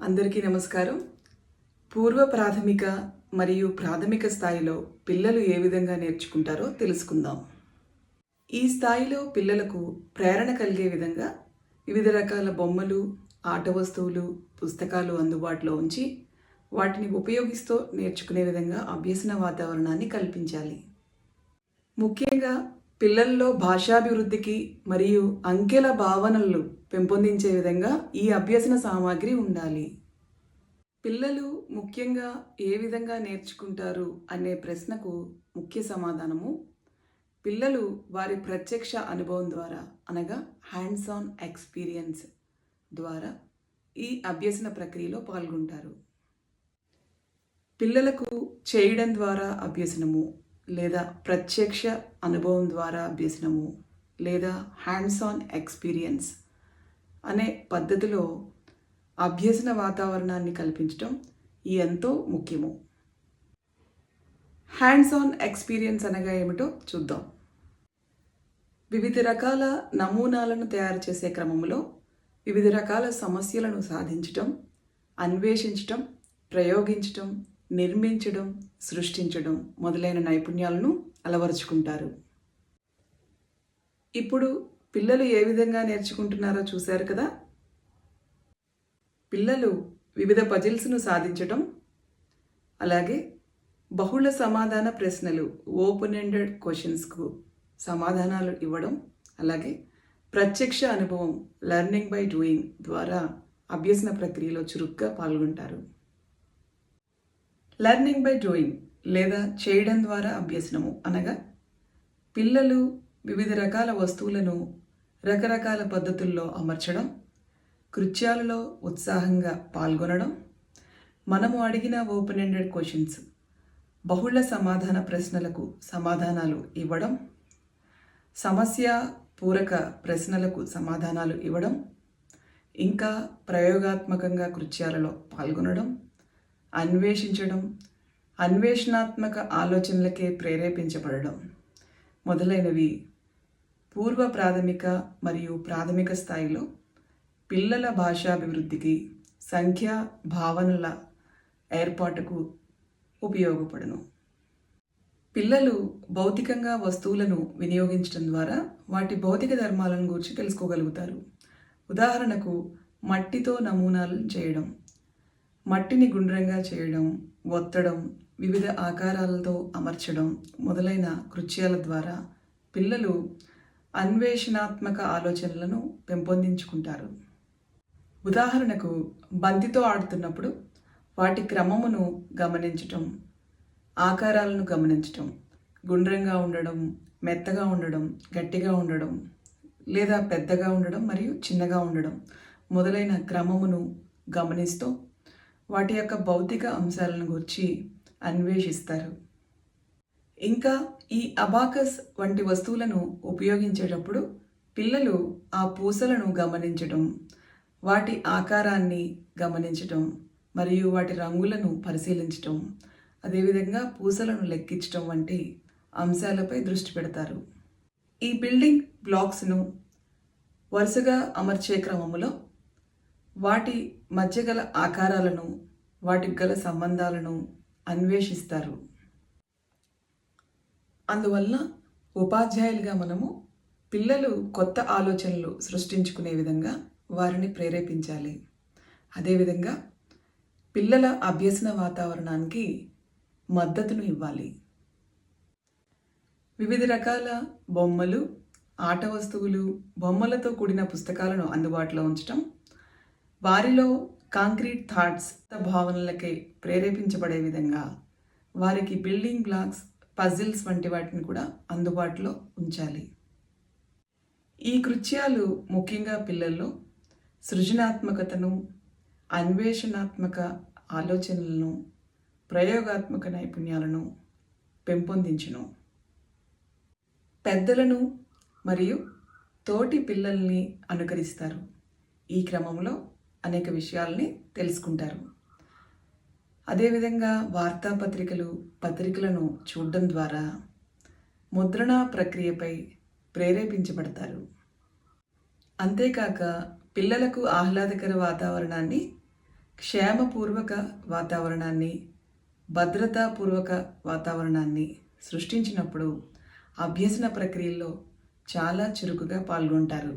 అందరికీ నమస్కారం. పూర్వ ప్రాథమిక మరియు ప్రాథమిక స్థాయిలో పిల్లలు ఏ విధంగా నేర్చుకుంటారో తెలుసుకుందాం. ఈ స్థాయిలో పిల్లలకు ప్రేరణ కలిగే విధంగా వివిధ రకాల బొమ్మలు, ఆట వస్తువులు, పుస్తకాలు అందుబాటులో ఉంచి వాటిని ఉపయోగిస్తూ నేర్చుకునే విధంగా అభ్యసన వాతావరణాన్ని కల్పించాలి. ముఖ్యంగా పిల్లల్లో భాషాభివృద్ధికి మరియు అంకెల భావనలు పెంపొందించే విధంగా ఈ అభ్యసన సామాగ్రి ఉండాలి. పిల్లలు ముఖ్యంగా ఏ విధంగా నేర్చుకుంటారు అనే ప్రశ్నకు ముఖ్య సమాధానము పిల్లలు వారి ప్రత్యక్ష అనుభవం ద్వారా అనగా హ్యాండ్స్ ఆన్ ఎక్స్పీరియన్స్ ద్వారా ఈ అభ్యసన ప్రక్రియలో పాల్గొంటారు. పిల్లలకు చేయడం ద్వారా అభ్యసనము లేదా ప్రత్యక్ష అనుభవం ద్వారా అభ్యసనము లేదా హ్యాండ్స్ ఆన్ ఎక్స్పీరియన్స్ అనే పద్ధతిలో అభ్యసన వాతావరణాన్ని కల్పించడం ఎంతో ముఖ్యము. హ్యాండ్స్ ఆన్ ఎక్స్పీరియన్స్ అనగా ఏమిటో చూద్దాం. వివిధ రకాల నమూనాలను తయారు చేసే క్రమంలో వివిధ రకాల సమస్యలను సాధించటం, అన్వేషించటం, ప్రయోగించటం, నిర్మించడం, సృష్టించడం మొదలైన నైపుణ్యాలను అలవరుచుకుంటారు. ఇప్పుడు పిల్లలు ఏ విధంగా నేర్చుకుంటున్నారో చూశారు కదా. పిల్లలు వివిధ పజిల్స్ను సాధించటం, అలాగే బహుళ సమాధాన ప్రశ్నలు ఓపెన్ ఎండెడ్ క్వశ్చన్స్కు సమాధానాలు ఇవ్వడం, అలాగే ప్రత్యక్ష అనుభవం లెర్నింగ్ బై డూయింగ్ ద్వారా అభ్యసన ప్రక్రియలో చురుగ్గా పాల్గొంటారు. లెర్నింగ్ బై డూయింగ్ లేదా చేయడం ద్వారా అభ్యసనము అనగా పిల్లలు వివిధ రకాల వస్తువులను రకరకాల పద్ధతుల్లో అమర్చడం, కృత్యాలలో ఉత్సాహంగా పాల్గొనడం, మనము అడిగిన ఓపెన్ ఎండెడ్ క్వశ్చన్స్ బహుళ సమాధాన ప్రశ్నలకు సమాధానాలు ఇవ్వడం, సమస్య పూరక ప్రశ్నలకు సమాధానాలు ఇవ్వడం, ఇంకా ప్రయోగాత్మకంగా కృత్యాలలో పాల్గొనడం, అన్వేషించడం, అన్వేషణాత్మక ఆలోచనలకే ప్రేరేపించబడడం మొదలైనవి పూర్వ ప్రాథమిక మరియు ప్రాథమిక స్థాయిలో పిల్లల భాషాభివృద్ధికి, సంఖ్యా భావనల ఏర్పాటుకు ఉపయోగపడును. పిల్లలు భౌతికంగా వస్తువులను వినియోగించడం ద్వారా వాటి భౌతిక ధర్మాలను గురించి తెలుసుకోగలుగుతారు. ఉదాహరణకు మట్టితో నమూనాలను చేయడం, మట్టిని గుండ్రంగా చేయడం, ఒత్తడం, వివిధ ఆకారాలతో అమర్చడం మొదలైన కృత్యాల ద్వారా పిల్లలు అన్వేషణాత్మక ఆలోచనలను పెంపొందించుకుంటారు. ఉదాహరణకు బంతితో ఆడుతున్నప్పుడు వాటి క్రమమును గమనించటం, ఆకారాలను గమనించటం, గుండ్రంగా ఉండడం, మెత్తగా ఉండడం, గట్టిగా ఉండడం, లేదా పెద్దగా ఉండడం మరియు చిన్నగా ఉండడం మొదలైన క్రమమును గమనిస్తూ వాటి యొక్క భౌతిక అంశాలను గురించి అన్వేషిస్తారు. ఇంకా ఈ అబాకస్ వంటి వస్తువులను ఉపయోగించేటప్పుడు పిల్లలు ఆ పూసలను గమనించడం, వాటి ఆకారాన్ని గమనించటం మరియు వాటి రంగులను పరిశీలించటం, అదేవిధంగా పూసలను లెక్కించటం వంటి అంశాలపై దృష్టి పెడతారు. ఈ బిల్డింగ్ బ్లాక్స్ను వరుసగా అమర్చే క్రమములో వాటి మధ్య గల ఆకారాలను, వాటికి గల సంబంధాలను అన్వేషిస్తారు. అందువల్ల ఉపాధ్యాయులుగా మనము పిల్లలు కొత్త ఆలోచనలు సృష్టించుకునే విధంగా వారిని ప్రేరేపించాలి. అదేవిధంగా పిల్లల అభ్యసన వాతావరణానికి మద్దతును ఇవ్వాలి. వివిధ రకాల బొమ్మలు, ఆట వస్తువులు, బొమ్మలతో కూడిన పుస్తకాలను అందుబాటులో ఉంచటం, వారిలో కాంక్రీట్ థాట్స్ భావనలకై ప్రేరేపించబడే విధంగా వారికి బిల్డింగ్ బ్లాక్స్, పజిల్స్ వంటి వాటిని కూడా అందుబాటులో ఉంచాలి. ఈ కృత్యాలు ముఖ్యంగా పిల్లల్లో సృజనాత్మకతను, అన్వేషణాత్మక ఆలోచనలను, ప్రయోగాత్మక నైపుణ్యాలను పెంపొందించును. పెద్దలను మరియు తోటి పిల్లల్ని అనుకరిస్తారు. ఈ క్రమంలో అనేక విషయాల్ని తెలుసుకుంటారు. అదేవిధంగా వార్తాపత్రికలు, పత్రికలను చూడడం ద్వారా ముద్రణ ప్రక్రియపై ప్రేరేపించబడతారు. అంతేకాక పిల్లలకు ఆహ్లాదకర వాతావరణాన్ని క్షేమపూర్వక వాతావరణాన్ని, భద్రతాపూర్వక వాతావరణాన్ని సృష్టించినప్పుడు అభ్యసన ప్రక్రియల్లో చాలా చురుకుగా పాల్గొంటారు.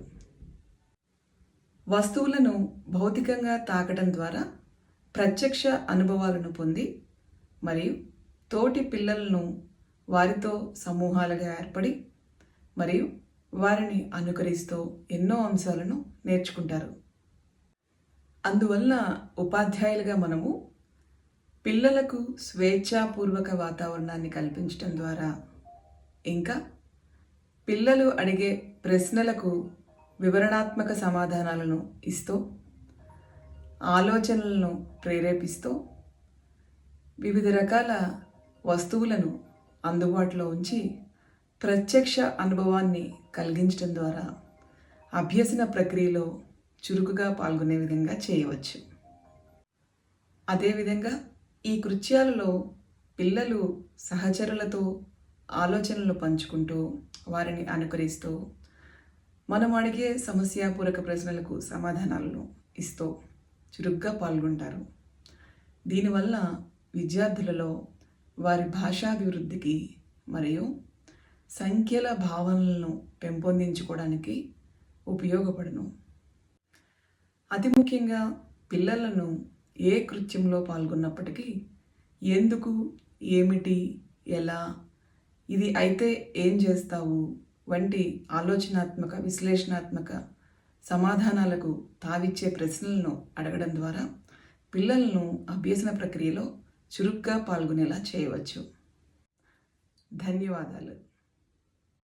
వస్తువులను భౌతికంగా తాకడం ద్వారా ప్రత్యక్ష అనుభవాలను పొంది మరియు తోటి పిల్లలను వారితో సమూహాలుగా ఏర్పడి మరియు వారిని అనుకరిస్తూ ఎన్నో అంశాలను నేర్చుకుంటారు. అందువల్ల ఉపాధ్యాయులుగా మనము పిల్లలకు స్వేచ్ఛాపూర్వక వాతావరణాన్ని కల్పించడం ద్వారా, ఇంకా పిల్లలు అడిగే ప్రశ్నలకు వివరణాత్మక సమాధానాలను ఇస్తూ, ఆలోచనలను ప్రేరేపిస్తూ, వివిధ రకాల వస్తువులను అందుబాటులో ఉంచి ప్రత్యక్ష అనుభవాన్ని కలిగించడం ద్వారా అభ్యసన ప్రక్రియలో చురుకుగా పాల్గొనే విధంగా చేయవచ్చు. అదేవిధంగా ఈ కృత్యాలలో పిల్లలు సహచరులతో ఆలోచనలు పంచుకుంటూ, వారిని అనుకరిస్తూ, మనం అడిగే సమస్యాపూరక ప్రశ్నలకు సమాధానాలను ఇస్తూ చురుగ్గా పాల్గొంటారు. దీనివల్ల విద్యార్థులలో వారి భాషాభివృద్ధికి మరియు సంఖ్యల భావనలను పెంపొందించుకోవడానికి ఉపయోగపడును. అతి ముఖ్యంగా పిల్లలను ఏ కృత్యంలో పాల్గొన్నప్పటికీ ఎందుకు, ఏమిటి, ఎలా, ఇది అయితే ఏం చేస్తావు వంటి ఆలోచనాత్మక, విశ్లేషణాత్మక సమాధానాలకు తావిచ్చే ప్రశ్నలను అడగడం ద్వారా పిల్లలను అభ్యసన ప్రక్రియలో చురుగ్గా పాల్గొనేలా చేయవచ్చు. ధన్యవాదాలు.